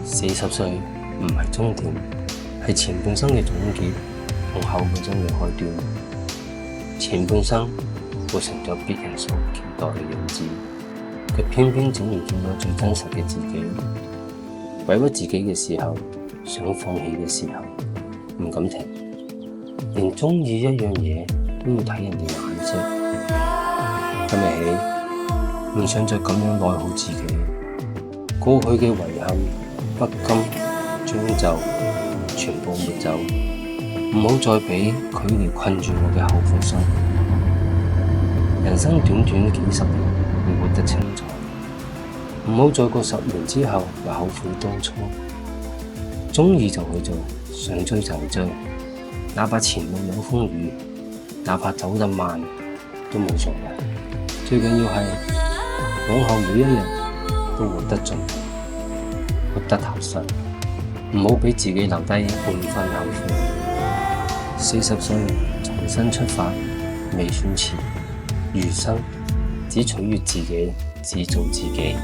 40歲唔係終點，係前半生嘅總結同後半生嘅開端。前半生活成咗別人所期待嘅樣子，佢偏偏展現咗最真實嘅自己。委屈自己嘅時候，想放棄嘅時候，唔敢停，連鍾意一樣嘢都要睇人哋眼色。今日起，唔想再咁樣內耗自己，過去嘅遺憾、不甘、將就，全部抹走，唔好再俾佢哋困住我嘅後悔心。人生短短幾十年，要活得清楚，唔好再過10年之後又後悔當初。鍾意就去做，想追就追，哪怕前路有風雨，哪怕走得慢都冇所謂。最緊要係往後每一日都活得盡，活得踏實，唔好俾自己留低半分後悔。40歲重新出發，未算遲。餘生只取悅自己，只做自己。